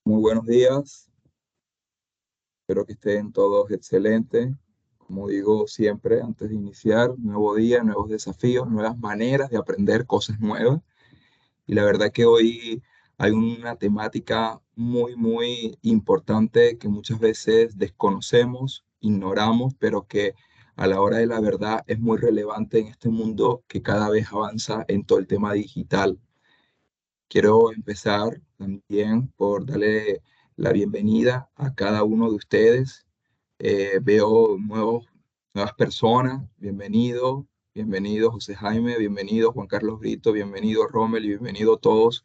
Muy buenos días, espero que estén todos excelentes. Como digo siempre, antes de iniciar, nuevo día, nuevos desafíos, nuevas maneras de aprender cosas nuevas. Y la verdad que hoy hay una temática muy importante que muchas veces desconocemos, ignoramos, pero que a la hora de la verdad es muy relevante en este mundo que cada vez avanza en todo el tema digital. Quiero empezar también por darle la bienvenida a cada uno de ustedes. Veo nuevas personas. Bienvenido, bienvenido José Jaime, bienvenido Juan Carlos Brito, bienvenido Rommel y bienvenido todos,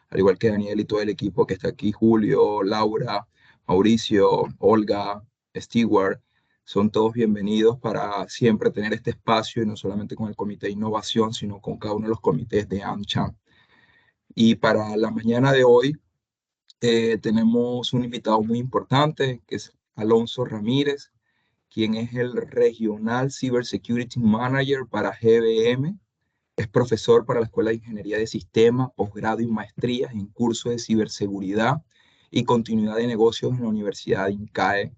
al igual que Daniel y todo el equipo que está aquí, Julio, Laura, Mauricio, Olga, Stewart. Son todos bienvenidos para siempre tener este espacio y no solamente con el Comité de Innovación, sino con cada uno de los comités de AmCham. Y para la mañana de hoy tenemos un invitado muy importante, que es Alonso Ramírez, quien es el Regional Cybersecurity Manager para GBM. Es profesor para la Escuela de Ingeniería de Sistemas, posgrado y maestrías en cursos de ciberseguridad y continuidad de negocios en la Universidad de INCAE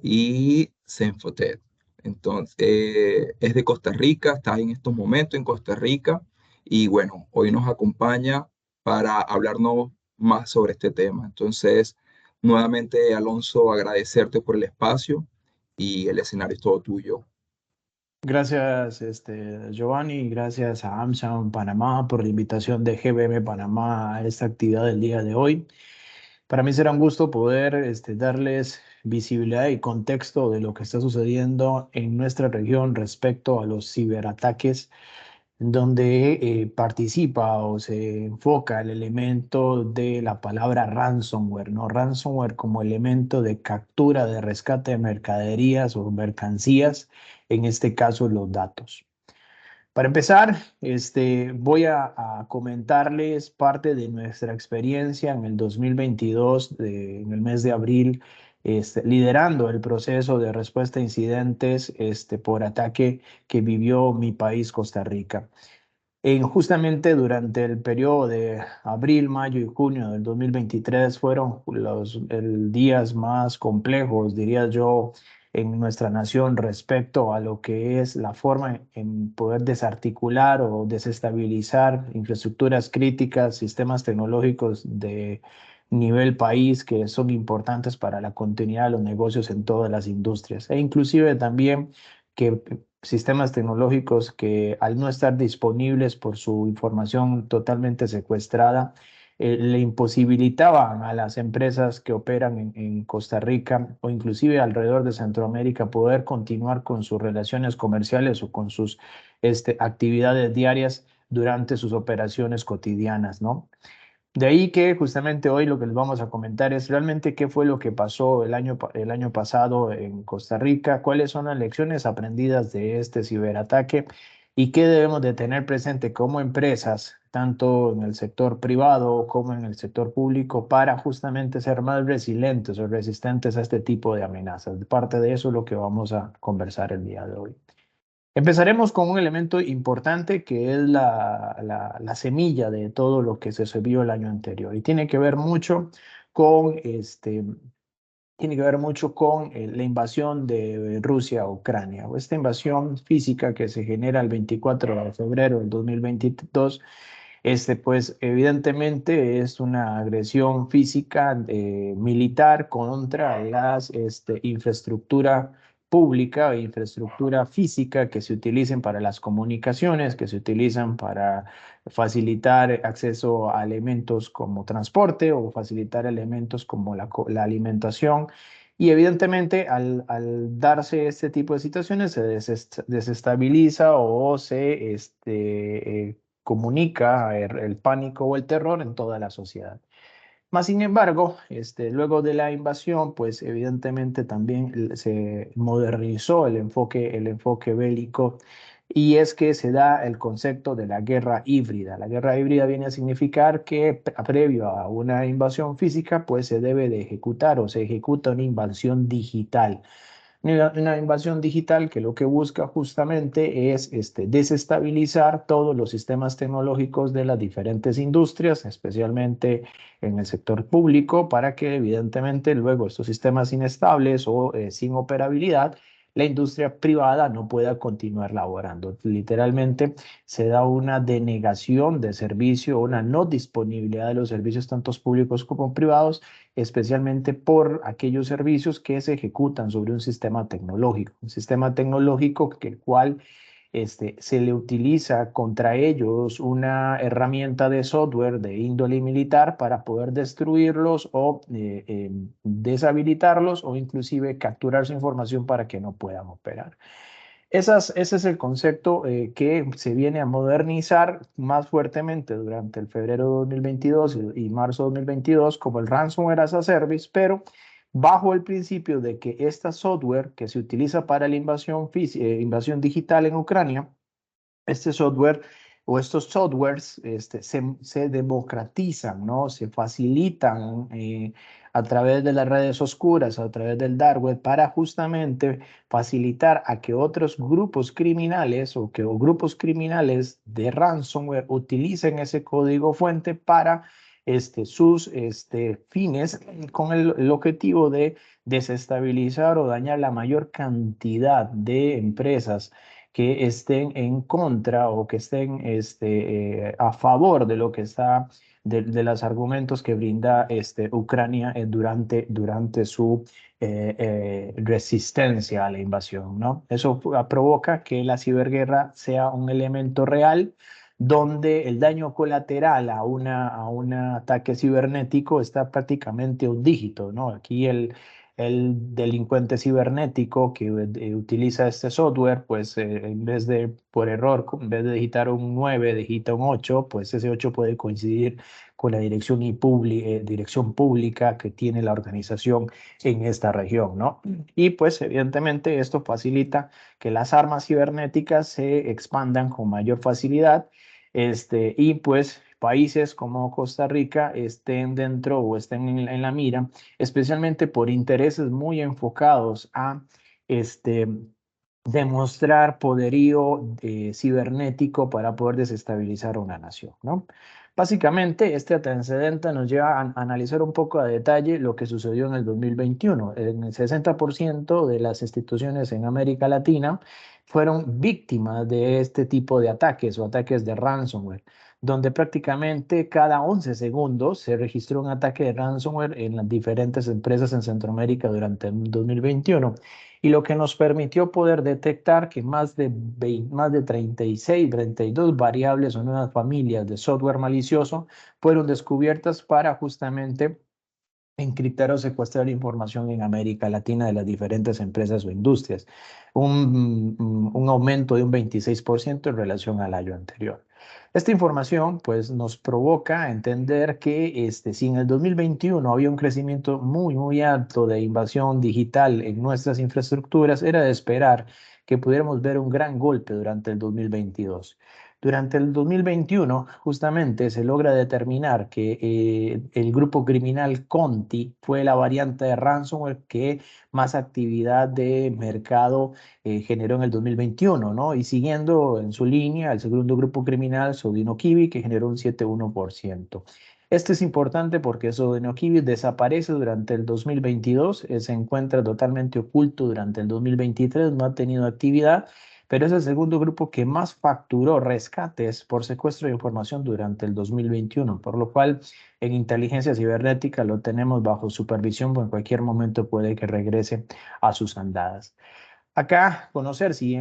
y Senfotec. Entonces, es de Costa Rica, está en estos momentos en Costa Rica y bueno, hoy nos acompaña para hablarnos más sobre este tema. Entonces, nuevamente, Alonso, agradecerte por el espacio y el escenario es todo tuyo. Gracias, Giovanni, gracias a AmSam Panamá por la invitación de GBM Panamá a esta actividad del día de hoy. Para mí será un gusto poder darles visibilidad y contexto de lo que está sucediendo en nuestra región respecto a los ciberataques donde participa o se enfoca el elemento de la palabra ransomware, ¿no? Ransomware como elemento de captura, de rescate de mercaderías o mercancías, en este caso los datos. Para empezar, voy a comentarles parte de nuestra experiencia en el 2022, en el mes de abril, liderando el proceso de respuesta a incidentes por ataque que vivió mi país, Costa Rica. Justamente durante el periodo de abril, mayo y junio del 2023 fueron los días más complejos, diría yo, en nuestra nación respecto a lo que es la forma en poder desarticular o desestabilizar infraestructuras críticas, sistemas tecnológicos de nivel país que son importantes para la continuidad de los negocios en todas las industrias e inclusive también que sistemas tecnológicos que al no estar disponibles por su información totalmente secuestrada, le imposibilitaban a las empresas que operan en Costa Rica o inclusive alrededor de Centroamérica poder continuar con sus relaciones comerciales o con sus actividades diarias durante sus operaciones cotidianas, ¿no? De ahí que justamente hoy lo que les vamos a comentar es realmente qué fue lo que pasó el año pasado en Costa Rica, cuáles son las lecciones aprendidas de este ciberataque y qué debemos de tener presente como empresas, tanto en el sector privado como en el sector público, para justamente ser más resilientes o resistentes a este tipo de amenazas. Parte de eso es lo que vamos a conversar el día de hoy. Empezaremos con un elemento importante que es la semilla de todo lo que se vio el año anterior y tiene que ver mucho con, tiene que ver mucho con la invasión de Rusia a Ucrania o esta invasión física que se genera el 24 de febrero del 2022. Pues evidentemente es una agresión física militar contra las infraestructura pública e infraestructura física que se utilicen para las comunicaciones, que se utilizan para facilitar acceso a elementos como transporte o facilitar elementos como la alimentación. Y evidentemente al darse este tipo de situaciones se desestabiliza o se comunica el pánico o el terror en toda la sociedad. Más sin embargo, luego de la invasión, pues evidentemente también se modernizó el enfoque bélico y es que se da el concepto de la guerra híbrida. La guerra híbrida viene a significar que previo a una invasión física, pues se debe de ejecutar o se ejecuta una invasión digital. Una invasión digital que lo que busca justamente es desestabilizar todos los sistemas tecnológicos de las diferentes industrias, especialmente en el sector público, para que evidentemente luego estos sistemas inestables o sin operabilidad, la industria privada no pueda continuar laborando. Literalmente se da una denegación de servicio, una no disponibilidad de los servicios tanto públicos como privados, especialmente por aquellos servicios que se ejecutan sobre un sistema tecnológico que el cual se le utiliza contra ellos una herramienta de software de índole militar para poder destruirlos o deshabilitarlos o inclusive capturar su información para que no puedan operar. Ese es el concepto que se viene a modernizar más fuertemente durante el febrero de 2022 y marzo de 2022 como el Ransomware as a Service, pero bajo el principio de que esta software que se utiliza para la invasión digital en Ucrania, este software o estos softwares se democratizan, ¿no? Se facilitan a través de las redes oscuras, a través del dark web, para justamente facilitar a que otros grupos criminales o grupos criminales de ransomware utilicen ese código fuente para sus fines con el objetivo de desestabilizar o dañar la mayor cantidad de empresas que estén en contra o que estén a favor de lo que está, de los argumentos que brinda Ucrania durante su resistencia a la invasión, ¿no? Eso provoca que la ciberguerra sea un elemento real donde el daño colateral a un ataque cibernético está prácticamente un dígito, ¿no? Aquí el delincuente cibernético que utiliza este software, pues en vez de, por error, en vez de digitar un 9 digita un 8, pues ese 8 puede coincidir con la dirección pública que tiene la organización en esta región, ¿no? Y pues evidentemente esto facilita que las armas cibernéticas se expandan con mayor facilidad, y pues países como Costa Rica estén dentro o estén en la mira, especialmente por intereses muy enfocados a este, demostrar poderío cibernético para poder desestabilizar una nación, ¿no? Básicamente, este antecedente nos lleva a analizar un poco a detalle lo que sucedió en el 2021. En el 60% de las instituciones en América Latina fueron víctimas de este tipo de ataques o ataques de ransomware, donde prácticamente cada 11 segundos se registró un ataque de ransomware en las diferentes empresas en Centroamérica durante el 2021. Y lo que nos permitió poder detectar que más de 36, 32 variables o nuevas familias de software malicioso fueron descubiertas para justamente encriptar o secuestrar información en América Latina de las diferentes empresas o industrias, un aumento de un 26% en relación al año anterior. Esta información pues nos provoca entender que si en el 2021 había un crecimiento muy alto de invasión digital en nuestras infraestructuras, era de esperar que pudiéramos ver un gran golpe durante el 2022. Durante el 2021, justamente se logra determinar que el grupo criminal Conti fue la variante de ransomware que más actividad de mercado generó en el 2021, ¿no? Y siguiendo en su línea, el segundo grupo criminal, Sodino Kivi, que generó un 7,1%. Esto es importante porque Sodino Kivi desaparece durante el 2022, se encuentra totalmente oculto durante el 2023, no ha tenido actividad, pero es el segundo grupo que más facturó rescates por secuestro de información durante el 2021, por lo cual en inteligencia cibernética lo tenemos bajo supervisión, pues en cualquier momento puede que regrese a sus andadas. Acá, conocer si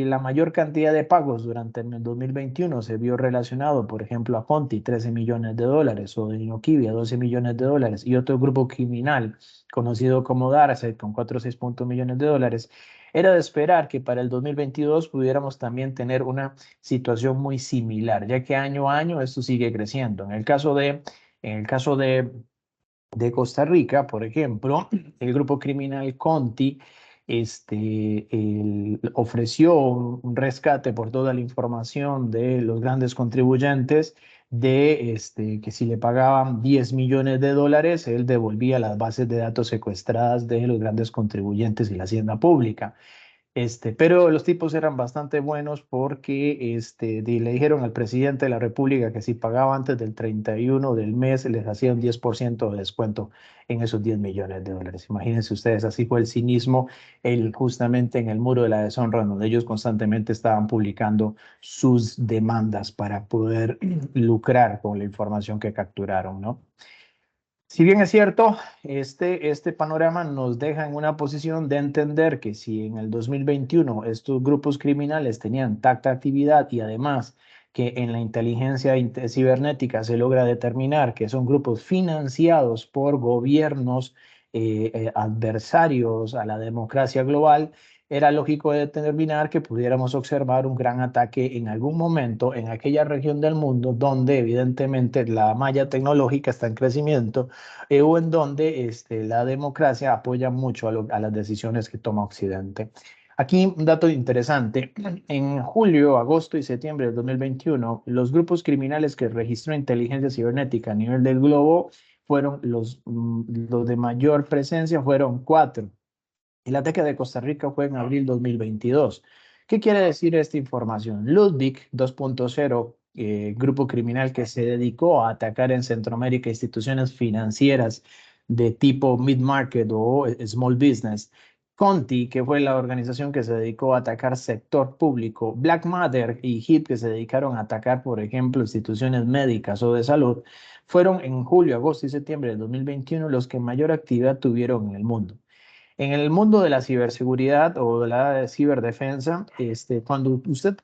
la mayor cantidad de pagos durante el 2021 se vio relacionado, por ejemplo, a Conti, 13 millones de dólares, o de Inoquibia, 12 millones de dólares, y otro grupo criminal conocido como Darkseid, con 4,6 millones de dólares. Era de esperar que para el 2022 pudiéramos también tener una situación muy similar, ya que año a año esto sigue creciendo. En el caso de Costa Rica, por ejemplo, el grupo criminal Conti ofreció un rescate por toda la información de los grandes contribuyentes que si le pagaban 10 millones de dólares, él devolvía las bases de datos secuestradas de los grandes contribuyentes y la hacienda pública. Pero los tipos eran bastante buenos porque le dijeron al presidente de la República que si pagaba antes del 31 del mes les hacía un 10% de descuento en esos 10 millones de dólares. Imagínense ustedes, así fue el cinismo justamente en el muro de la deshonra, donde ellos constantemente estaban publicando sus demandas para poder lucrar con la información que capturaron, ¿no? Si bien es cierto, este panorama nos deja en una posición de entender que si en el 2021 estos grupos criminales tenían tanta actividad y además que en la inteligencia cibernética se logra determinar que son grupos financiados por gobiernos adversarios a la democracia global, era lógico determinar que pudiéramos observar un gran ataque en algún momento en aquella región del mundo donde evidentemente la malla tecnológica está en crecimiento o en donde la democracia apoya mucho a las decisiones que toma Occidente. Aquí un dato interesante. En julio, agosto y septiembre de 2021, los grupos criminales que registró inteligencia cibernética a nivel del globo fueron los de mayor presencia, fueron cuatro. El ataque de Costa Rica fue en abril 2022. ¿Qué quiere decir esta información? Ludwig 2.0, grupo criminal que se dedicó a atacar en Centroamérica instituciones financieras de tipo mid-market o small business. Conti, que fue la organización que se dedicó a atacar sector público. Black Matter y HIT, que se dedicaron a atacar, por ejemplo, instituciones médicas o de salud, fueron en julio, agosto y septiembre de 2021 los que mayor actividad tuvieron en el mundo. En el mundo de la ciberseguridad o de la ciberdefensa, cuando usted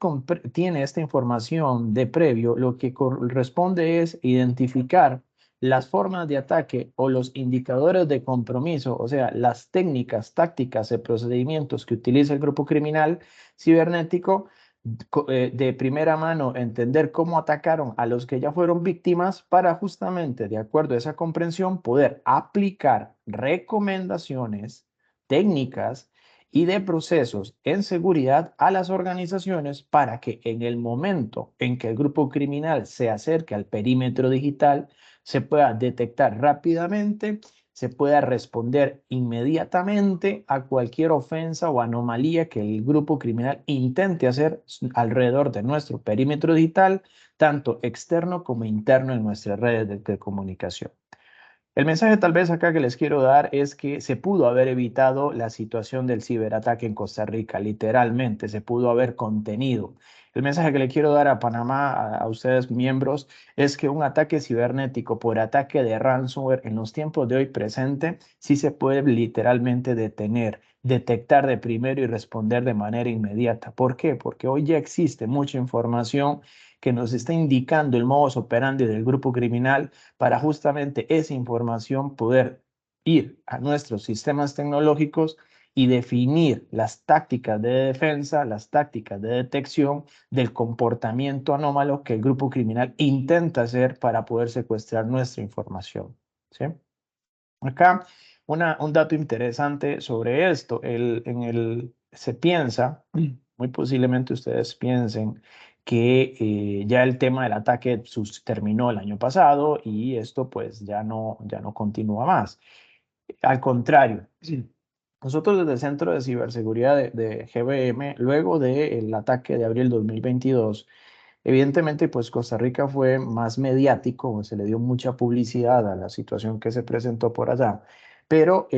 tiene esta información de previo, lo que corresponde es identificar las formas de ataque o los indicadores de compromiso, o sea, las técnicas, tácticas y procedimientos que utiliza el grupo criminal cibernético, de primera mano entender cómo atacaron a los que ya fueron víctimas para justamente, de acuerdo a esa comprensión, poder aplicar recomendaciones técnicas y de procesos en seguridad a las organizaciones para que en el momento en que el grupo criminal se acerque al perímetro digital, se pueda detectar rápidamente, se pueda responder inmediatamente a cualquier ofensa o anomalía que el grupo criminal intente hacer alrededor de nuestro perímetro digital, tanto externo como interno en nuestras redes de comunicación. El mensaje tal vez acá que les quiero dar es que se pudo haber evitado la situación del ciberataque en Costa Rica, literalmente, se pudo haber contenido. El mensaje que le quiero dar a Panamá, a ustedes miembros, es que un ataque cibernético por ataque de ransomware en los tiempos de hoy presente sí se puede literalmente detener, detectar de primero y responder de manera inmediata. ¿Por qué? Porque hoy ya existe mucha información que nos está indicando el modus operandi del grupo criminal para justamente esa información poder ir a nuestros sistemas tecnológicos y definir las tácticas de defensa, las tácticas de detección del comportamiento anómalo que el grupo criminal intenta hacer para poder secuestrar nuestra información. ¿Sí? Acá un dato interesante sobre esto. Se piensa, muy posiblemente ustedes piensen, que ya el tema del ataque terminó el año pasado y esto pues ya no continúa más. Al contrario, sí. Nosotros desde el Centro de Ciberseguridad de GBM, luego del ataque de abril 2022, evidentemente pues Costa Rica fue más mediático, se le dio mucha publicidad a la situación que se presentó por allá, pero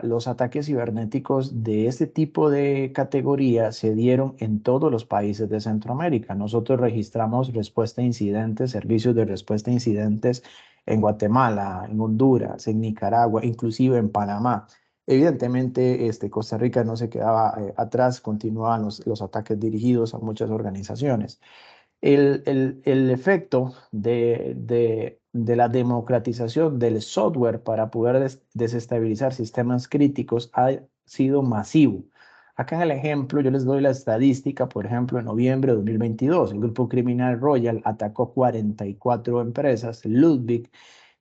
los ataques cibernéticos de este tipo de categoría se dieron en todos los países de Centroamérica. Nosotros registramos respuesta a incidentes, servicios de respuesta a incidentes en Guatemala, en Honduras, en Nicaragua, inclusive en Panamá. Evidentemente, Costa Rica no se quedaba atrás, continuaban los ataques dirigidos a muchas organizaciones. El efecto de la democratización del software para poder desestabilizar sistemas críticos ha sido masivo. Acá en el ejemplo, yo les doy la estadística, por ejemplo, en noviembre de 2022, el grupo criminal Royal atacó 44 empresas, Ludwig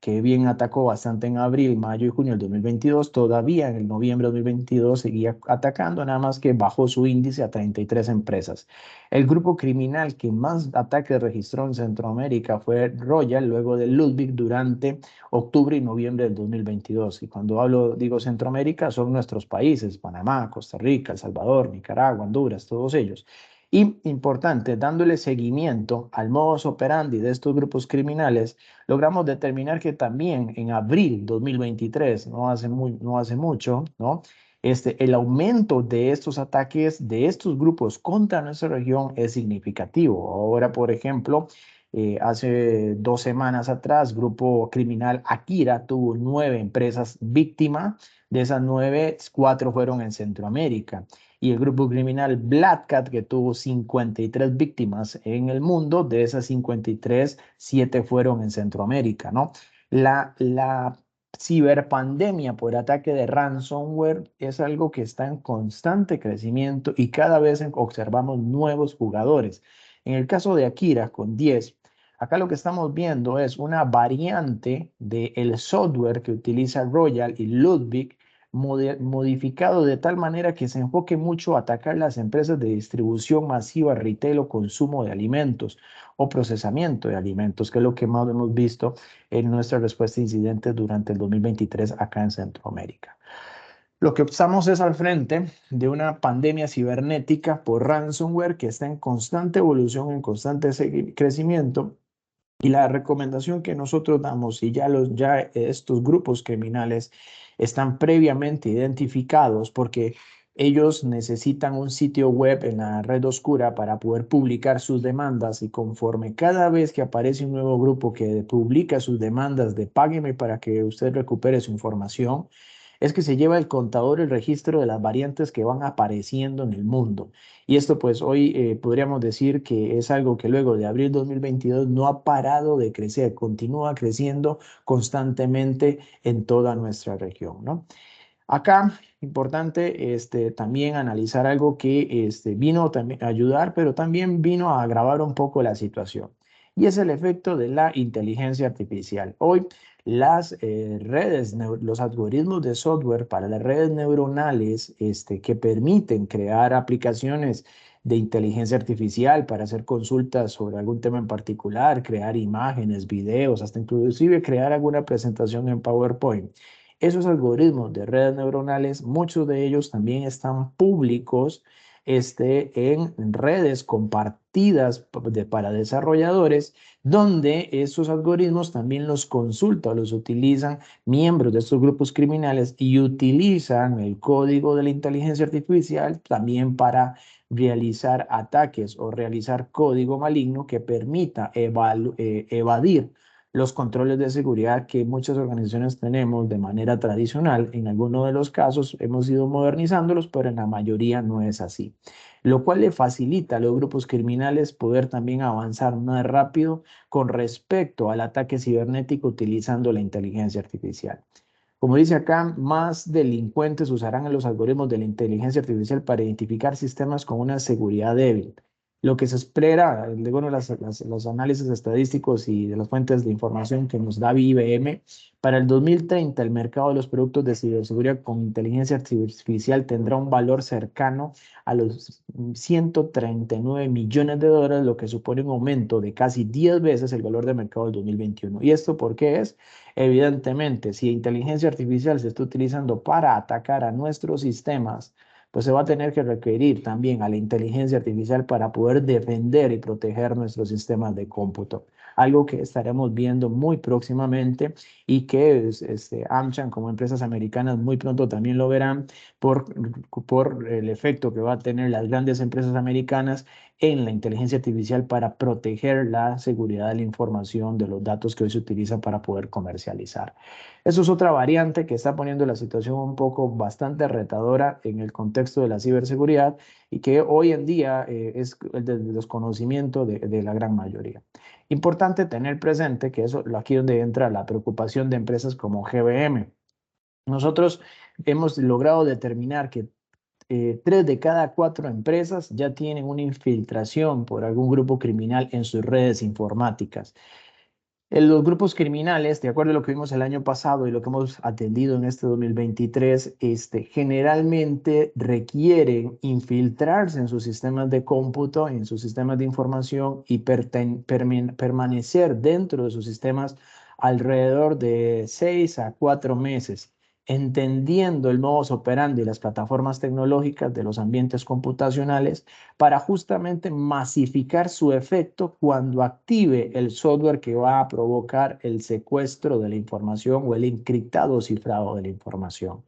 que bien atacó bastante en abril, mayo y junio del 2022, todavía en el noviembre de 2022 seguía atacando, nada más que bajó su índice a 33 empresas. El grupo criminal que más ataques registró en Centroamérica fue Royal, luego de Ludwig durante octubre y noviembre del 2022. Y cuando digo Centroamérica, son nuestros países, Panamá, Costa Rica, El Salvador, Nicaragua, Honduras, todos ellos. Y importante, dándole seguimiento al modus operandi de estos grupos criminales, logramos determinar que también en abril 2023, no hace mucho, ¿no? El aumento de estos ataques de estos grupos contra nuestra región es significativo. Ahora, por ejemplo, hace 2 semanas atrás, grupo criminal Akira tuvo 9 empresas víctimas. De esas 9, 4 fueron en Centroamérica. Y el grupo criminal Black Cat, que tuvo 53 víctimas en el mundo, de esas 53, 7 fueron en Centroamérica, ¿no? La ciberpandemia por ataque de ransomware es algo que está en constante crecimiento y cada vez observamos nuevos jugadores. En el caso de Akira, con 10, acá lo que estamos viendo es una variante del software que utiliza Royal y Ludwig, modificado de tal manera que se enfoque mucho a atacar las empresas de distribución masiva, retail o consumo de alimentos o procesamiento de alimentos, que es lo que más hemos visto en nuestra respuesta a incidentes durante el 2023 acá en Centroamérica. Lo que estamos es al frente de una pandemia cibernética por ransomware que está en constante evolución, en constante crecimiento. Y la recomendación que nosotros damos, si ya estos grupos criminales están previamente identificados, porque ellos necesitan un sitio web en la red oscura para poder publicar sus demandas, y conforme cada vez que aparece un nuevo grupo que publica sus demandas de págueme para que usted recupere su información, es que se lleva el contador, el registro de las variantes que van apareciendo en el mundo. Y esto pues hoy podríamos decir que es algo que luego de abril 2022 no ha parado de crecer, continúa creciendo constantemente en toda nuestra región, ¿no? Acá, importante también analizar algo que vino también a ayudar, pero también vino a agravar un poco la situación. Y es el efecto de la inteligencia artificial. Hoy, las redes, los algoritmos de software para las redes neuronales que permiten crear aplicaciones de inteligencia artificial para hacer consultas sobre algún tema en particular, crear imágenes, videos, hasta inclusive crear alguna presentación en PowerPoint. Esos algoritmos de redes neuronales, muchos de ellos también están públicos en redes compartidas para desarrolladores, donde esos algoritmos también los consultan, los utilizan miembros de estos grupos criminales y utilizan el código de la inteligencia artificial también para realizar ataques o realizar código maligno que permita evadir los controles de seguridad que muchas organizaciones tenemos de manera tradicional. En algunos de los casos hemos ido modernizándolos, pero en la mayoría no es así, lo cual le facilita a los grupos criminales poder también avanzar más rápido con respecto al ataque cibernético utilizando la inteligencia artificial. Como dice acá, más delincuentes usarán los algoritmos de la inteligencia artificial para identificar sistemas con una seguridad débil. Lo que se espera, bueno, los análisis estadísticos y de las fuentes de información que nos da IBM, para el 2030 el mercado de los productos de ciberseguridad con inteligencia artificial tendrá un valor cercano a los 139 millones de dólares, lo que supone un aumento de casi 10 veces el valor de mercado del 2021. ¿Y esto por qué es? Evidentemente, si inteligencia artificial se está utilizando para atacar a nuestros sistemas, pues se va a tener que requerir también a la inteligencia artificial para poder defender y proteger nuestros sistemas de cómputo. Algo que estaremos viendo muy próximamente y que AmCham como empresas americanas muy pronto también lo verán por, por el efecto que va a tener las grandes empresas americanas en la inteligencia artificial para proteger la seguridad de la información, de los datos que hoy se utilizan para poder comercializar. Eso es otra variante que está poniendo la situación un poco bastante retadora en el contexto de la ciberseguridad y que hoy en día es el desconocimiento de la gran mayoría. Importante tener presente que eso aquí donde entra la preocupación de empresas como GBM. Nosotros hemos logrado determinar que 3 de cada 4 empresas ya tienen una infiltración por algún grupo criminal en sus redes informáticas. En los grupos criminales, de acuerdo a lo que vimos el año pasado y lo que hemos atendido en este 2023, generalmente requieren infiltrarse en sus sistemas de cómputo, en sus sistemas de información y permanecer dentro de sus sistemas alrededor de 6 a 4 meses, entendiendo el modus operandi y las plataformas tecnológicas de los ambientes computacionales para justamente masificar su efecto cuando active el software que va a provocar el secuestro de la información o el encriptado o cifrado de la información.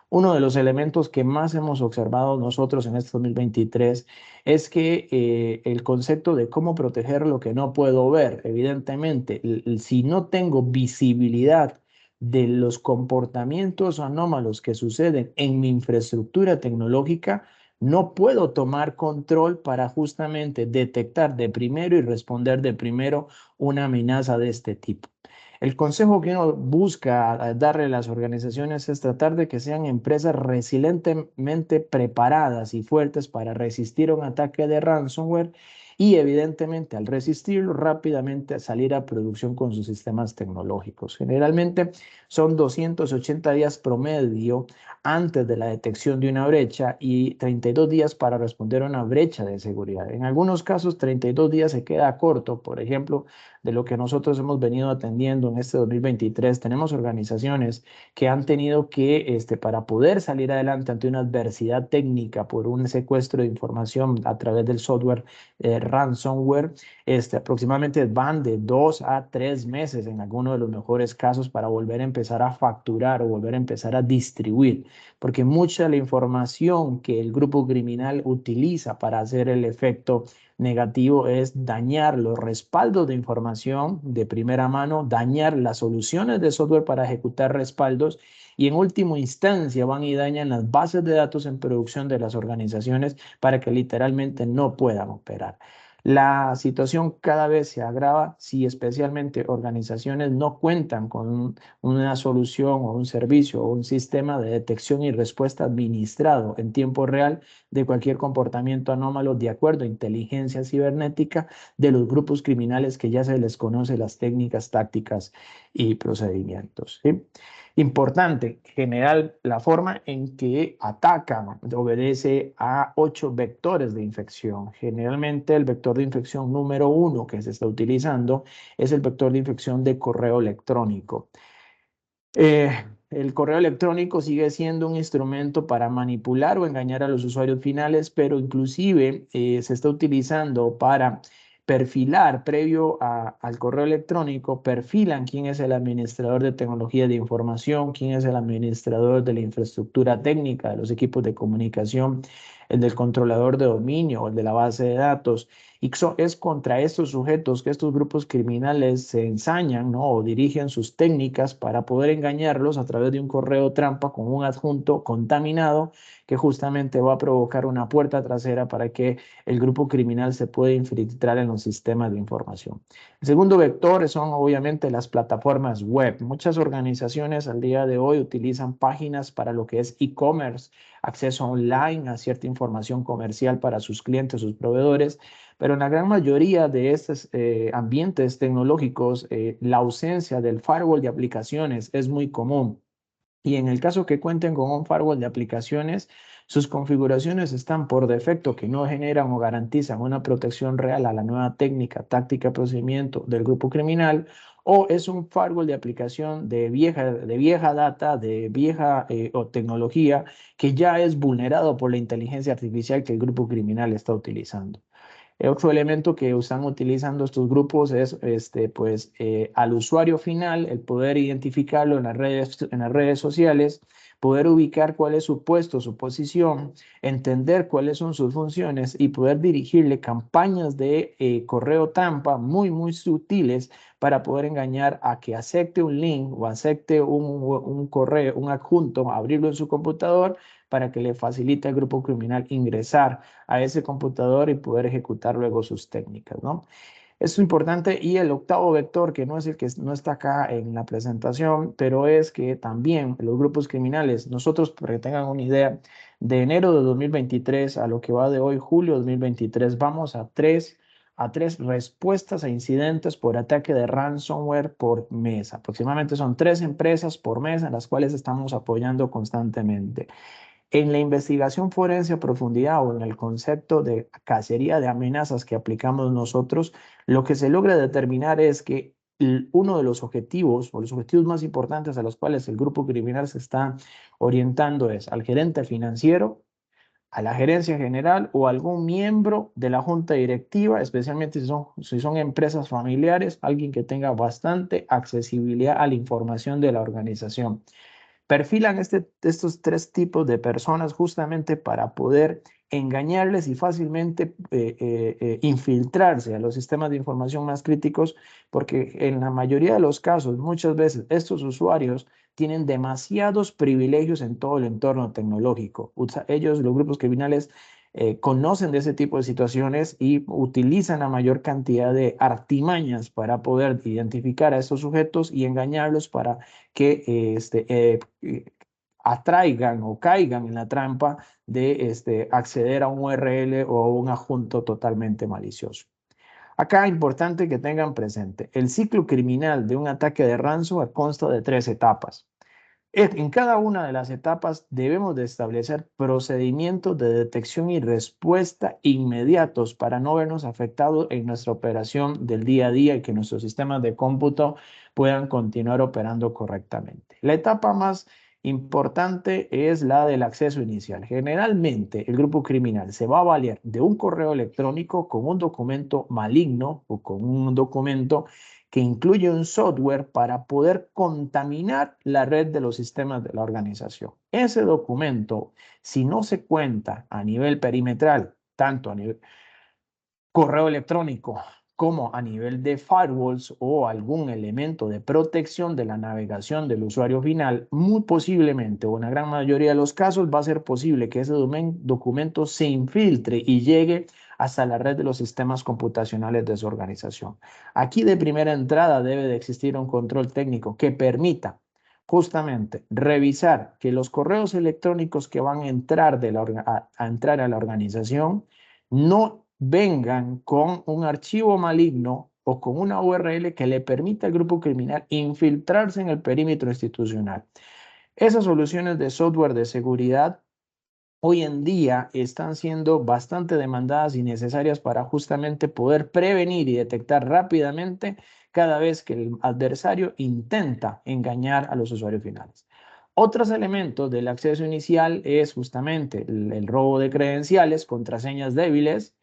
Uno de los elementos que más hemos observado nosotros en este 2023 es que el concepto de cómo proteger lo que no puedo ver, evidentemente, si no tengo visibilidad de los comportamientos anómalos que suceden en mi infraestructura tecnológica, no puedo tomar control para justamente detectar de primero y responder de primero una amenaza de este tipo. El consejo que uno busca darle a las organizaciones es tratar de que sean empresas resilientemente preparadas y fuertes para resistir un ataque de ransomware y evidentemente al resistirlo rápidamente salir a producción con sus sistemas tecnológicos. Generalmente son 280 días promedio antes de la detección de una brecha y 32 días para responder a una brecha de seguridad. En algunos casos 32 días se queda corto, por ejemplo, de lo que nosotros hemos venido atendiendo en este 2023. Tenemos organizaciones que han tenido que, para poder salir adelante ante una adversidad técnica por un secuestro de información a través del software ransomware, aproximadamente van de 2 a 3 meses en algunos de los mejores casos para volver a empezar a facturar o volver a empezar a distribuir, porque mucha de la información que el grupo criminal utiliza para hacer el efecto negativo es dañar los respaldos de información de primera mano, dañar las soluciones de software para ejecutar respaldos y en última instancia van y dañan las bases de datos en producción de las organizaciones para que literalmente no puedan operar. La situación cada vez se agrava si especialmente organizaciones no cuentan con una solución o un servicio o un sistema de detección y respuesta administrado en tiempo real de cualquier comportamiento anómalo de acuerdo a inteligencia cibernética de los grupos criminales que ya se les conoce las técnicas, tácticas y procedimientos. ¿Sí? Importante, general, la forma en que atacan obedece a 8 vectores de infección. Generalmente el vector de infección número 1 que se está utilizando es el vector de infección de correo electrónico. El correo electrónico sigue siendo un instrumento para manipular o engañar a los usuarios finales, pero inclusive se está utilizando para perfilar al correo electrónico, perfilan quién es el administrador de tecnología de información, quién es el administrador de la infraestructura técnica, de los equipos de comunicación, el del controlador de dominio, el de la base de datos. Y es contra estos sujetos que estos grupos criminales se ensañan, ¿no? O dirigen sus técnicas para poder engañarlos a través de un correo trampa con un adjunto contaminado que justamente va a provocar una puerta trasera para que el grupo criminal se pueda infiltrar en los sistemas de información. El segundo vector son obviamente las plataformas web. Muchas organizaciones al día de hoy utilizan páginas para lo que es e-commerce, acceso online a cierta información comercial para sus clientes, sus proveedores, pero en la gran mayoría de estos ambientes tecnológicos, la ausencia del firewall de aplicaciones es muy común. Y en el caso que cuenten con un firewall de aplicaciones, sus configuraciones están por defecto que no generan o garantizan una protección real a la nueva técnica, táctica, procedimiento del grupo criminal, o es un firewall de aplicación de vieja data, de vieja o tecnología que ya es vulnerado por la inteligencia artificial que el grupo criminal está utilizando. Otro elemento que están utilizando estos grupos es al usuario final, el poder identificarlo en las redes sociales, poder ubicar cuál es su puesto, su posición, entender cuáles son sus funciones y poder dirigirle campañas de correo trampa muy sutiles para poder engañar a que acepte un link o acepte un correo, un adjunto, abrirlo en su computador para que le facilite al grupo criminal ingresar a ese computador y poder ejecutar luego sus técnicas, ¿no? Esto es importante y el octavo vector, que no es el que no está acá en la presentación, pero es que también los grupos criminales, nosotros para que tengan una idea, de enero de 2023 a lo que va de hoy, julio de 2023, vamos a 3 a 3 respuestas a incidentes por ataque de ransomware por mes. Aproximadamente son 3 empresas por mes en las cuales estamos apoyando constantemente. En la investigación forense a profundidad o en el concepto de cacería de amenazas que aplicamos nosotros, lo que se logra determinar es que uno de los objetivos o los objetivos más importantes a los cuales el grupo criminal se está orientando es al gerente financiero, a la gerencia general o algún miembro de la junta directiva, especialmente si son empresas familiares, alguien que tenga bastante accesibilidad a la información de la organización. Perfilan estos 3 tipos de personas justamente para poder engañarles y fácilmente infiltrarse a los sistemas de información más críticos, porque en la mayoría de los casos, muchas veces, estos usuarios tienen demasiados privilegios en todo el entorno tecnológico. Ellos, los grupos criminales, conocen de ese tipo de situaciones y utilizan la mayor cantidad de artimañas para poder identificar a estos sujetos y engañarlos para que atraigan o caigan en la trampa de acceder a un URL o a un adjunto totalmente malicioso. Acá es importante que tengan presente, el ciclo criminal de un ataque de ransomware consta de 3 etapas. En cada una de las etapas debemos de establecer procedimientos de detección y respuesta inmediatos para no vernos afectados en nuestra operación del día a día y que nuestros sistemas de cómputo puedan continuar operando correctamente. La etapa más importante es la del acceso inicial. Generalmente el grupo criminal se va a valer de un correo electrónico con un documento maligno o con un documento que incluye un software para poder contaminar la red de los sistemas de la organización. Ese documento, si no se cuenta a nivel perimetral, tanto a nivel correo electrónico como a nivel de firewalls o algún elemento de protección de la navegación del usuario final, muy posiblemente o en la gran mayoría de los casos va a ser posible que ese documento se infiltre y llegue hasta la red de los sistemas computacionales de su organización. Aquí de primera entrada debe de existir un control técnico que permita justamente revisar que los correos electrónicos que van a entrar, a entrar a la organización no vengan con un archivo maligno o con una URL que le permita al grupo criminal infiltrarse en el perímetro institucional. Esas soluciones de software de seguridad hoy en día están siendo bastante demandadas y necesarias para justamente poder prevenir y detectar rápidamente cada vez que el adversario intenta engañar a los usuarios finales. Otros elementos del acceso inicial es justamente el robo de credenciales, contraseñas débiles,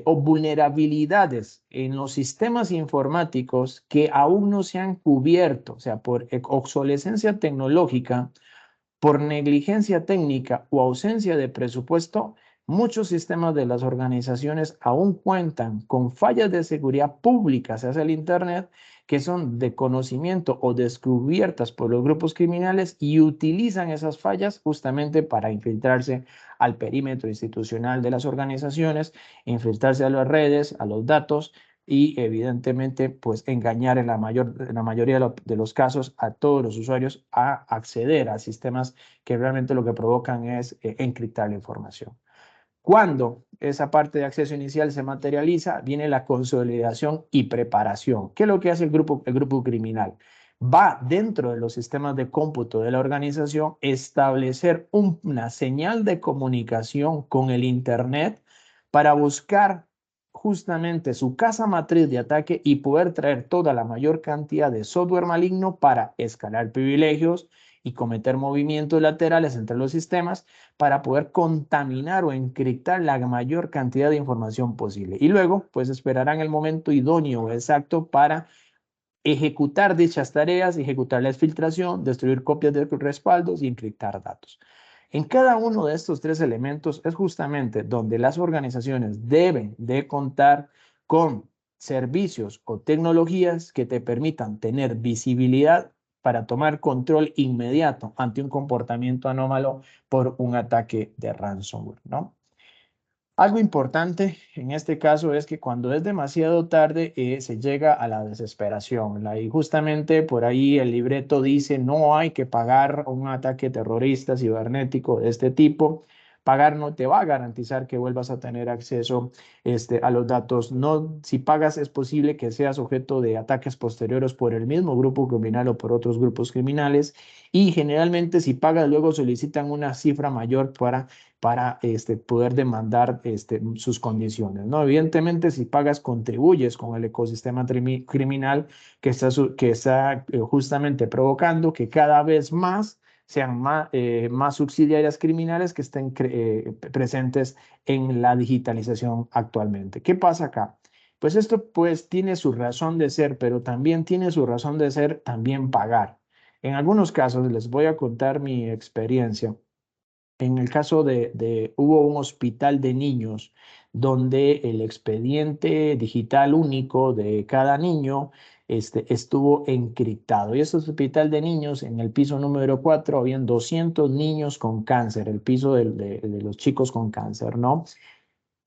o vulnerabilidades en los sistemas informáticos que aún no se han cubierto, o sea, por obsolescencia tecnológica, por negligencia técnica o ausencia de presupuesto, muchos sistemas de las organizaciones aún cuentan con fallas de seguridad públicas hacia el Internet que son de conocimiento o descubiertas por los grupos criminales y utilizan esas fallas justamente para infiltrarse al perímetro institucional de las organizaciones, infiltrarse a las redes, a los datos y evidentemente pues engañar en la mayoría de los casos a todos los usuarios a acceder a sistemas que realmente lo que provocan es encriptar la información. Cuando esa parte de acceso inicial se materializa, viene la consolidación y preparación. ¿Qué es lo que hace el grupo criminal? Va dentro de los sistemas de cómputo de la organización establecer una señal de comunicación con el Internet para buscar justamente su casa matriz de ataque y poder traer toda la mayor cantidad de software maligno para escalar privilegios y cometer movimientos laterales entre los sistemas para poder contaminar o encriptar la mayor cantidad de información posible. Y luego, pues esperarán el momento idóneo o exacto para ejecutar dichas tareas, ejecutar la exfiltración, destruir copias de respaldos y encriptar datos. En cada uno de estos 3 elementos es justamente donde las organizaciones deben de contar con servicios o tecnologías que te permitan tener visibilidad para tomar control inmediato ante un comportamiento anómalo por un ataque de ransomware, ¿no? Algo importante en este caso es que cuando es demasiado tarde se llega a la desesperación. Y justamente por ahí el libreto dice no hay que pagar un ataque terrorista cibernético de este tipo pagar no te va a garantizar que vuelvas a tener acceso a los datos. No, si pagas es posible que seas objeto de ataques posteriores por el mismo grupo criminal o por otros grupos criminales, y generalmente si pagas luego solicitan una cifra mayor para poder demandar sus condiciones, ¿no? Evidentemente, si pagas, contribuyes con el ecosistema criminal que está justamente provocando que cada vez más sean más subsidiarias criminales que estén presentes en la digitalización actualmente. ¿Qué pasa acá? Pues esto pues tiene su razón de ser, pero también tiene su razón de ser también pagar. En algunos casos les voy a contar mi experiencia. En el caso hubo un hospital de niños donde el expediente digital único de cada niño estuvo encriptado. Y este hospital de niños, en el piso número 4, habían 200 niños con cáncer, el piso de los chicos con cáncer, ¿no?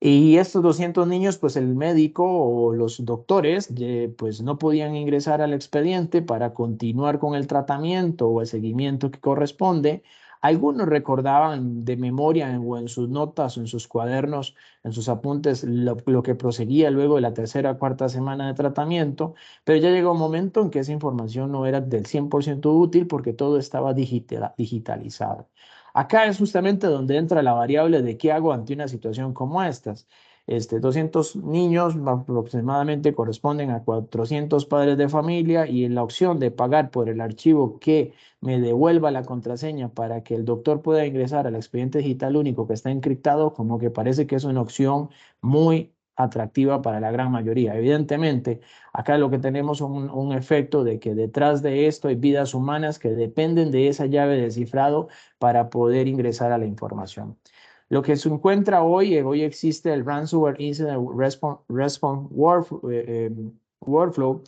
Y estos 200 niños, pues el médico o los doctores, pues no podían ingresar al expediente para continuar con el tratamiento o el seguimiento que corresponde. Algunos recordaban de memoria o en sus notas o en sus cuadernos, en sus apuntes, lo que proseguía luego de la tercera o cuarta semana de tratamiento, pero ya llegó un momento en que esa información no era del 100% útil porque todo estaba digitalizado. Acá es justamente donde entra la variable de qué hago ante una situación como estas. 200 niños aproximadamente corresponden a 400 padres de familia, y en la opción de pagar por el archivo que me devuelva la contraseña para que el doctor pueda ingresar al expediente digital único que está encriptado, como que parece que es una opción muy atractiva para la gran mayoría. Evidentemente, acá lo que tenemos es un efecto de que detrás de esto hay vidas humanas que dependen de esa llave de cifrado para poder ingresar a la información. Lo que se encuentra hoy existe el Ransomware Incident Response Workflow,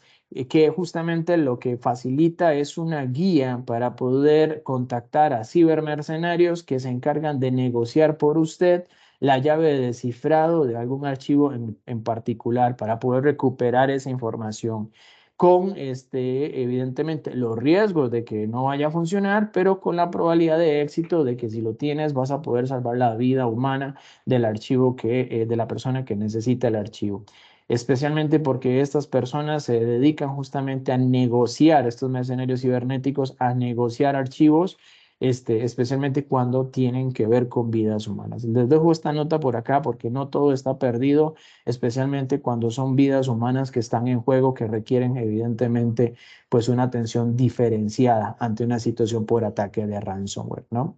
que justamente lo que facilita es una guía para poder contactar a cibermercenarios que se encargan de negociar por usted la llave de descifrado de algún archivo en particular para poder recuperar esa información con evidentemente los riesgos de que no vaya a funcionar, pero con la probabilidad de éxito de que si lo tienes vas a poder salvar la vida humana del archivo de la persona que necesita el archivo. Especialmente porque estas personas se dedican justamente a negociar, estos mercenarios cibernéticos, a negociar archivos, especialmente cuando tienen que ver con vidas humanas. Les dejo esta nota por acá porque no todo está perdido, especialmente cuando son vidas humanas que están en juego, que requieren evidentemente pues una atención diferenciada ante una situación por ataque de ransomware, ¿no?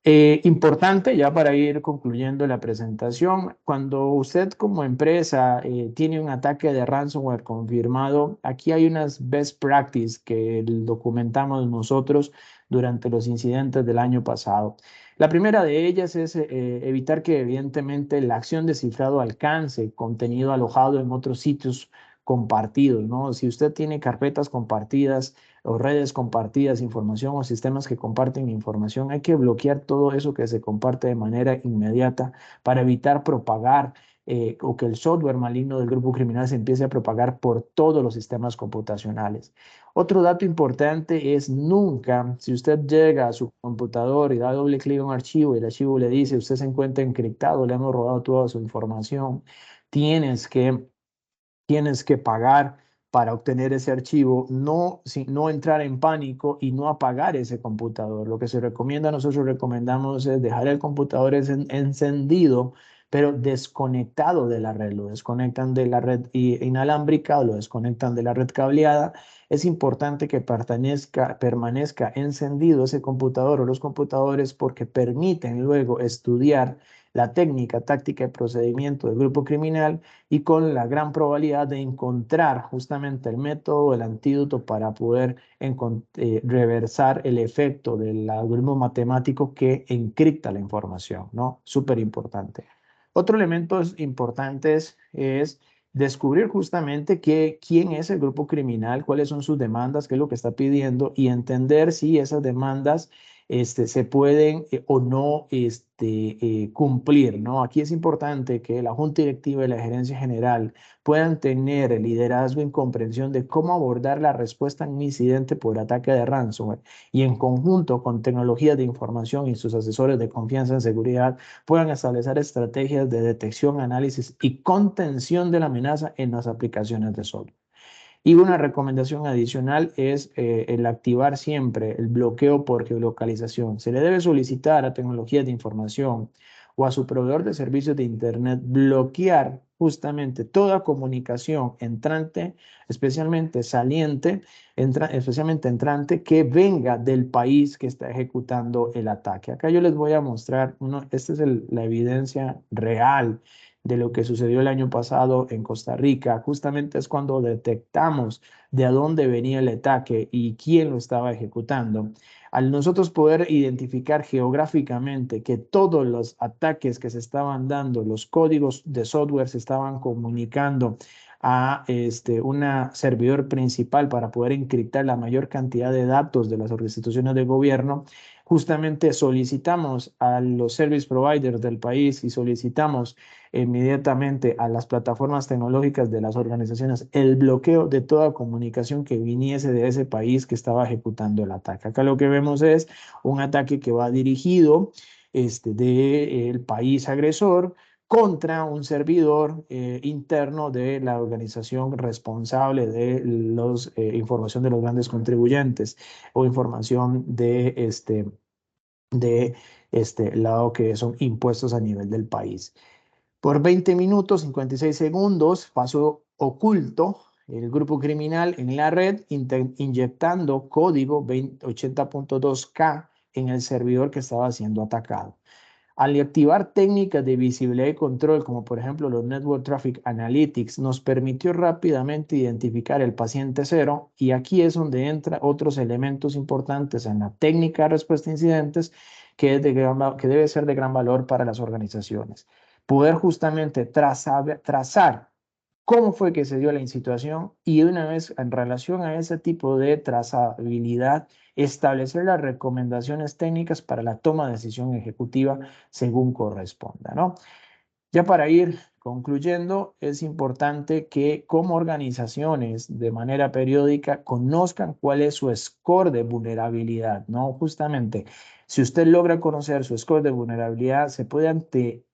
Importante, ya para ir concluyendo la presentación, cuando usted como empresa tiene un ataque de ransomware confirmado, aquí hay unas best practices que documentamos nosotros durante los incidentes del año pasado. La primera de ellas es evitar que evidentemente la acción de cifrado alcance contenido alojado en otros sitios compartidos, ¿no? Si usted tiene carpetas compartidas o redes compartidas, información o sistemas que comparten información, hay que bloquear todo eso que se comparte de manera inmediata para evitar propagar o que el software maligno del grupo criminal se empiece a propagar por todos los sistemas computacionales. Otro dato importante es nunca, si usted llega a su computador y da doble clic en un archivo y el archivo le dice usted se encuentra encriptado, le hemos robado toda su información, tienes que pagar para obtener ese archivo, no entrar en pánico y no apagar ese computador. Lo que se recomienda, nosotros recomendamos es dejar el computador encendido, pero desconectado de la red. Lo desconectan de la red inalámbrica o lo desconectan de la red cableada. Es importante que permanezca encendido ese computador o los computadores porque permiten luego estudiar la técnica, táctica y procedimiento del grupo criminal, y con la gran probabilidad de encontrar justamente el método, el antídoto para poder reversar el efecto del algoritmo matemático que encripta la información, ¿no? Súper importante. Otro elemento importante es descubrir justamente quién es el grupo criminal, cuáles son sus demandas, qué es lo que está pidiendo y entender si esas demandas se pueden o no cumplir, ¿no? Aquí es importante que la Junta Directiva y la Gerencia General puedan tener el liderazgo y comprensión de cómo abordar la respuesta a un incidente por ataque de ransomware y en conjunto con tecnologías de información y sus asesores de confianza en seguridad puedan establecer estrategias de detección, análisis y contención de la amenaza en las aplicaciones de software. Y una recomendación adicional es el activar siempre el bloqueo por geolocalización. Se le debe solicitar a tecnologías de información o a su proveedor de servicios de Internet bloquear justamente toda comunicación entrante, especialmente saliente, especialmente entrante, que venga del país que está ejecutando el ataque. Acá yo les voy a mostrar, esta es la evidencia real de lo que sucedió el año pasado en Costa Rica. Justamente es cuando detectamos de dónde venía el ataque y quién lo estaba ejecutando. Al nosotros poder identificar geográficamente que todos los ataques que se estaban dando, los códigos de software se estaban comunicando a una servidor principal para poder encriptar la mayor cantidad de datos de las instituciones de gobierno, justamente solicitamos a los service providers del país y solicitamos inmediatamente a las plataformas tecnológicas de las organizaciones el bloqueo de toda comunicación que viniese de ese país que estaba ejecutando el ataque. Acá lo que vemos es un ataque que va dirigido del país agresor contra un servidor interno de la organización responsable de la información de los grandes contribuyentes o información de lado que son impuestos a nivel del país. Por 20 minutos, 56 segundos, pasó oculto el grupo criminal en la red, inyectando código 80.2K en el servidor que estaba siendo atacado. Al activar técnicas de visibilidad y control, como por ejemplo los Network Traffic Analytics, nos permitió rápidamente identificar el paciente cero, y aquí es donde entran otros elementos importantes en la técnica de respuesta a incidentes que debe ser de gran valor para las organizaciones. Poder justamente trazar cómo fue que se dio la situación y una vez en relación a ese tipo de trazabilidad, establecer las recomendaciones técnicas para la toma de decisión ejecutiva según corresponda, ¿no? Ya para ir concluyendo, es importante que como organizaciones de manera periódica conozcan cuál es su score de vulnerabilidad, ¿no? Justamente, si usted logra conocer su score de vulnerabilidad, se puede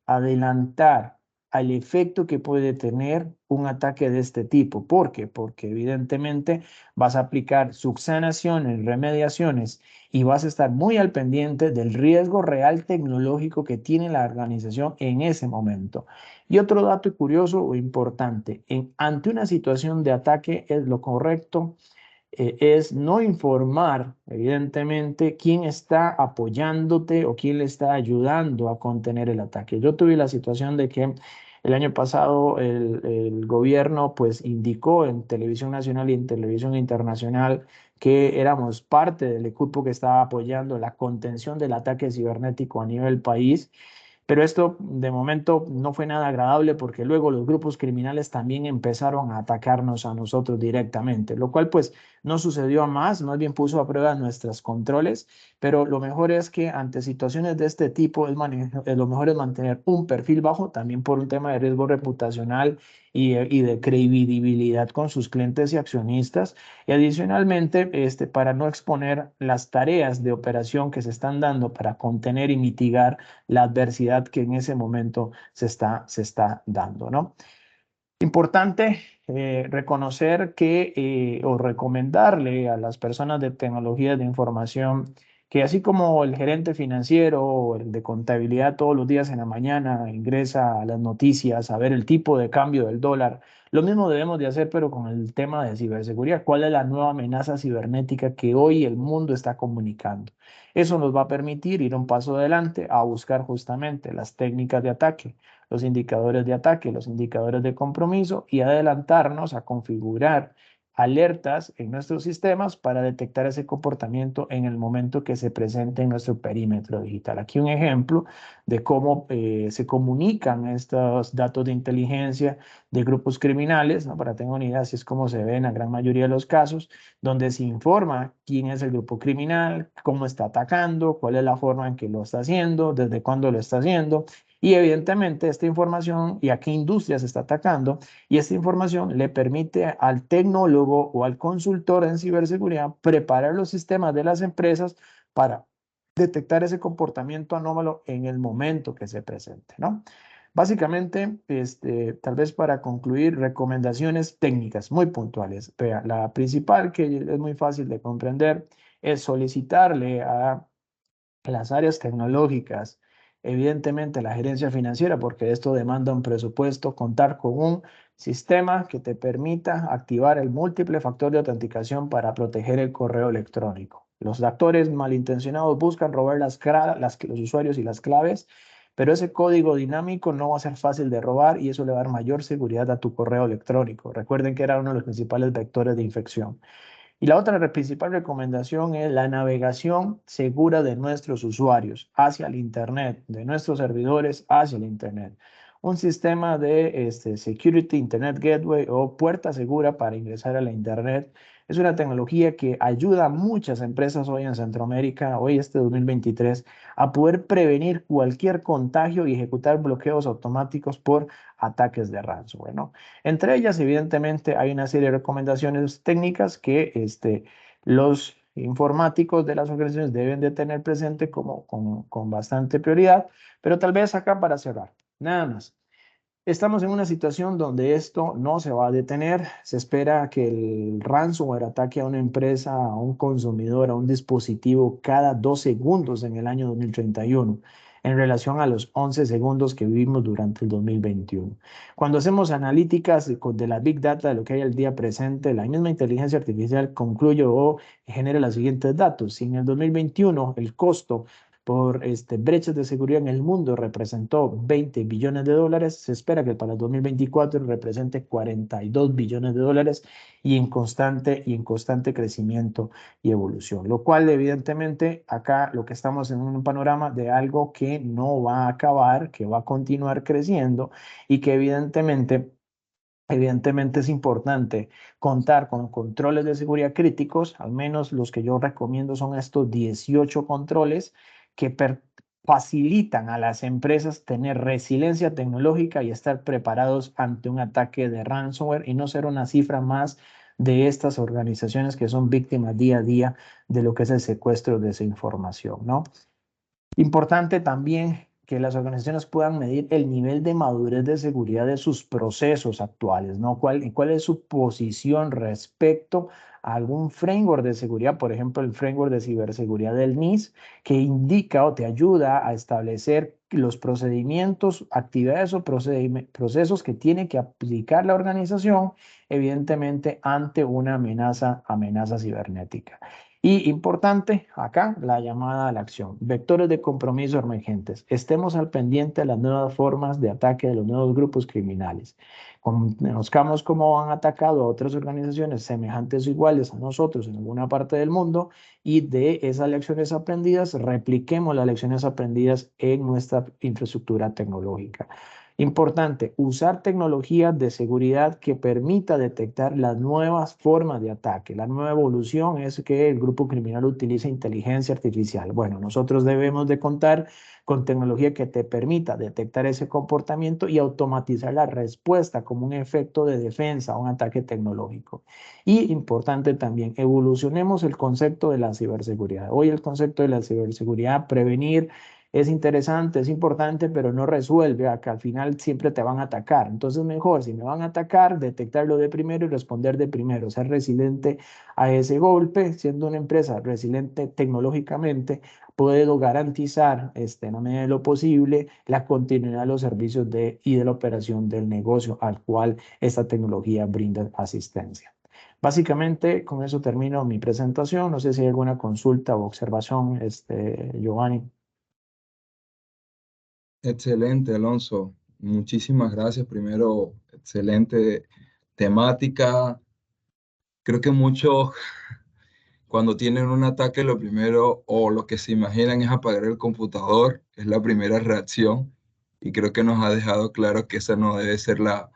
adelantar al efecto que puede tener un ataque de este tipo. ¿Por qué? Porque evidentemente vas a aplicar subsanaciones, remediaciones y vas a estar muy al pendiente del riesgo real tecnológico que tiene la organización en ese momento. Y otro dato curioso o importante, ante una situación de ataque es lo correcto, es no informar, evidentemente, quién está apoyándote o quién le está ayudando a contener el ataque. Yo tuve la situación de que el año pasado el gobierno pues indicó en televisión nacional y en televisión internacional que éramos parte del equipo que estaba apoyando la contención del ataque cibernético a nivel país. Pero esto de momento no fue nada agradable porque luego los grupos criminales también empezaron a atacarnos a nosotros directamente, lo cual pues no sucedió más bien puso a prueba nuestros controles, pero lo mejor es que ante situaciones de este tipo lo mejor es mantener un perfil bajo, también por un tema de riesgo reputacional y de credibilidad con sus clientes y accionistas. Y adicionalmente, para no exponer las tareas de operación que se están dando para contener y mitigar la adversidad que en ese momento se está dando, ¿no? Importante reconocer o recomendarle a las personas de tecnología de información que así como el gerente financiero o el de contabilidad todos los días en la mañana ingresa a las noticias a ver el tipo de cambio del dólar, lo mismo debemos de hacer pero con el tema de ciberseguridad. ¿Cuál es la nueva amenaza cibernética que hoy el mundo está comunicando? Eso nos va a permitir ir un paso adelante a buscar justamente las técnicas de ataque, los indicadores de ataque, los indicadores de compromiso y adelantarnos a configurar alertas en nuestros sistemas para detectar ese comportamiento en el momento que se presente en nuestro perímetro digital. Aquí un ejemplo de cómo se comunican estos datos de inteligencia de grupos criminales, ¿no? Para tener una idea, así es como se ve en la gran mayoría de los casos, donde se informa quién es el grupo criminal, cómo está atacando, cuál es la forma en que lo está haciendo, desde cuándo lo está haciendo. Y evidentemente esta información y a qué industria se está atacando, y esta información le permite al tecnólogo o al consultor en ciberseguridad preparar los sistemas de las empresas para detectar ese comportamiento anómalo en el momento que se presente, ¿no? Básicamente, tal vez para concluir, recomendaciones técnicas muy puntuales. Vea, la principal, que es muy fácil de comprender, es solicitarle a las áreas tecnológicas, evidentemente la gerencia financiera, porque esto demanda un presupuesto, contar con un sistema que te permita activar el múltiple factor de autenticación para proteger el correo electrónico. Los actores malintencionados buscan robar los usuarios y las claves, pero ese código dinámico no va a ser fácil de robar y eso le va a dar mayor seguridad a tu correo electrónico. Recuerden que era uno de los principales vectores de infección. Y la otra principal recomendación es la navegación segura de nuestros usuarios hacia el Internet, de nuestros servidores hacia el Internet. Un sistema de Security Internet Gateway o puerta segura para ingresar a la Internet es una tecnología que ayuda a muchas empresas hoy en Centroamérica, hoy 2023, a poder prevenir cualquier contagio y ejecutar bloqueos automáticos por ataques de ransomware, ¿no? Entre ellas, evidentemente, hay una serie de recomendaciones técnicas que los informáticos de las organizaciones deben de tener presente con bastante prioridad, pero tal vez acá para cerrar, nada más. Estamos en una situación donde esto no se va a detener. Se espera que el ransomware ataque a una empresa, a un consumidor, a un dispositivo cada 2 segundos en el año 2031, en relación a los 11 segundos que vivimos durante el 2021. Cuando hacemos analíticas de la Big Data, de lo que hay al día presente, la misma inteligencia artificial concluye o genera los siguientes datos. Si en el 2021 el costo por brechas de seguridad en el mundo representó 20 billones de dólares, se espera que para el 2024 represente 42 billones de dólares y en constante crecimiento y evolución. Lo cual evidentemente acá lo que estamos en un panorama de algo que no va a acabar, que va a continuar creciendo y que evidentemente es importante contar con controles de seguridad críticos, al menos los que yo recomiendo son estos 18 controles que facilitan a las empresas tener resiliencia tecnológica y estar preparados ante un ataque de ransomware y no ser una cifra más de estas organizaciones que son víctimas día a día de lo que es el secuestro de esa información, ¿no? Importante también que las organizaciones puedan medir el nivel de madurez de seguridad de sus procesos actuales, ¿no? ¿Cuál es su posición respecto a algún framework de seguridad? Por ejemplo, el framework de ciberseguridad del NIST, que indica o te ayuda a establecer los procedimientos, actividades o procesos que tiene que aplicar la organización, evidentemente, ante una amenaza cibernética. Y importante, acá la llamada a la acción. Vectores de compromiso emergentes. Estemos al pendiente de las nuevas formas de ataque de los nuevos grupos criminales. Conozcamos cómo han atacado a otras organizaciones semejantes o iguales a nosotros en alguna parte del mundo y de esas lecciones aprendidas, repliquemos las lecciones aprendidas en nuestra infraestructura tecnológica. Importante, usar tecnología de seguridad que permita detectar las nuevas formas de ataque. La nueva evolución es que el grupo criminal utilice inteligencia artificial. Bueno, nosotros debemos de contar con tecnología que te permita detectar ese comportamiento y automatizar la respuesta como un efecto de defensa a un ataque tecnológico. Y importante también, evolucionemos el concepto de la ciberseguridad. Hoy el concepto de la ciberseguridad, prevenir, es interesante, es importante, pero no resuelve a que al final siempre te van a atacar. Entonces, mejor, si me van a atacar, detectarlo de primero y responder de primero, ser resiliente a ese golpe, siendo una empresa resiliente tecnológicamente, puedo garantizar, en la medida de lo posible, la continuidad de los servicios y de la operación del negocio al cual esta tecnología brinda asistencia. Básicamente, con eso termino mi presentación. No sé si hay alguna consulta o observación, Giovanni. Excelente, Alonso. Muchísimas gracias. Primero, excelente temática, creo que muchos cuando tienen un ataque, lo primero o lo que se imaginan es apagar el computador, es la primera reacción. Y creo que nos ha dejado claro que esa no debe ser la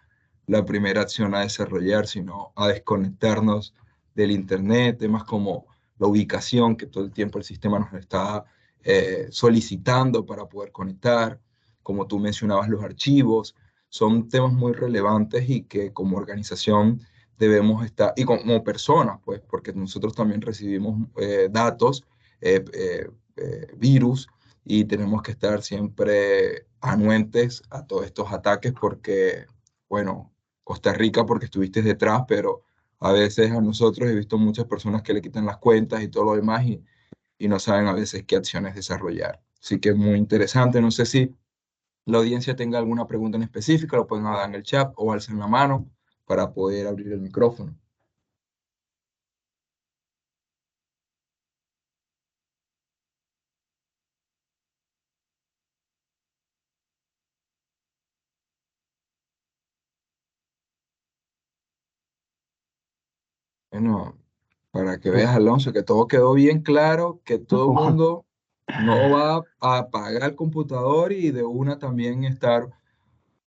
primera acción a desarrollar, sino a desconectarnos del Internet, temas como la ubicación, que todo el tiempo el sistema nos está solicitando para poder conectar, como tú mencionabas, los archivos, son temas muy relevantes y que como organización debemos estar, y como personas, pues, porque nosotros también recibimos datos, virus, y tenemos que estar siempre anuentes a todos estos ataques porque, bueno, Costa Rica porque estuviste detrás, pero a veces a nosotros he visto muchas personas que le quitan las cuentas y todo lo demás y no saben a veces qué acciones desarrollar. Así que es muy interesante. No sé si la audiencia tenga alguna pregunta en específica, lo pueden dar en el chat o alzar la mano para poder abrir el micrófono. Bueno, para que veas, Pues, Alonso, que todo quedó bien claro, que todo el mundo no va a apagar el computador y de una también estar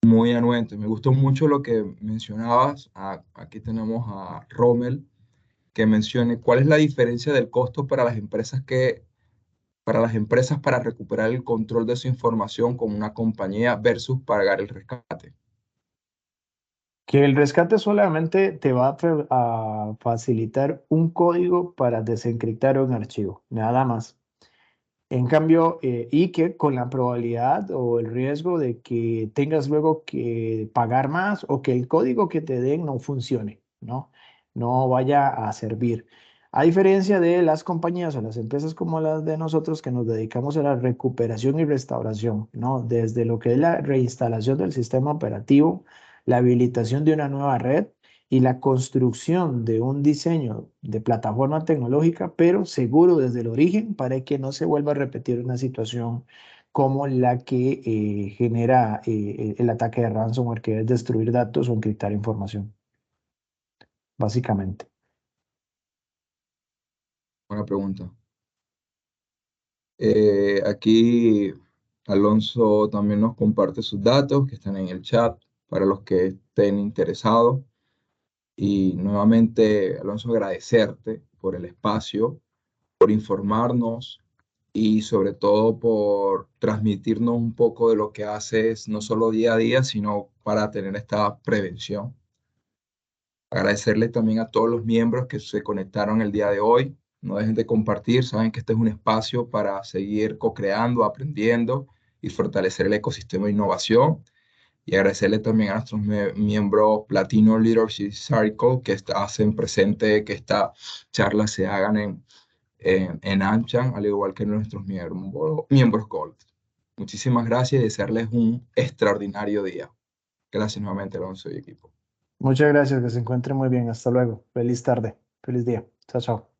muy anuente. Me gustó mucho lo que mencionabas. Aquí tenemos a Rommel, que mencione cuál es la diferencia del costo para las empresas para las empresas para recuperar el control de su información con una compañía versus pagar el rescate. que el rescate solamente te va a facilitar un código para desencriptar un archivo, nada más. En cambio, y que con la probabilidad o el riesgo de que tengas luego que pagar más o que el código que te den no funcione, ¿no? No vaya a servir. A diferencia de las compañías o las empresas como las de nosotros que nos dedicamos a la recuperación y restauración, ¿no? Desde lo que es la reinstalación del sistema operativo, la habilitación de una nueva red y la construcción de un diseño de plataforma tecnológica, pero seguro desde el origen para que no se vuelva a repetir una situación como la que genera el ataque de ransomware, que es destruir datos o encriptar información, básicamente. Buena pregunta. Aquí Alonso también nos comparte sus datos que están en el chat para los que estén interesados. Y nuevamente, Alonso, agradecerte por el espacio, por informarnos y sobre todo por transmitirnos un poco de lo que haces, no solo día a día, sino para tener esta prevención. Agradecerle también a todos los miembros que se conectaron el día de hoy. No dejen de compartir, saben que este es un espacio para seguir co-creando, aprendiendo y fortalecer el ecosistema de innovación. Y agradecerle también a nuestros miembros Platino Leadership Circle hacen presente que estas charlas se hagan en AmCham, al igual que nuestros miembros Gold. Muchísimas gracias y desearles un extraordinario día. Gracias nuevamente, Alonso y equipo. Muchas gracias, que se encuentre muy bien. Hasta luego. Feliz tarde. Feliz día. Chao, chao.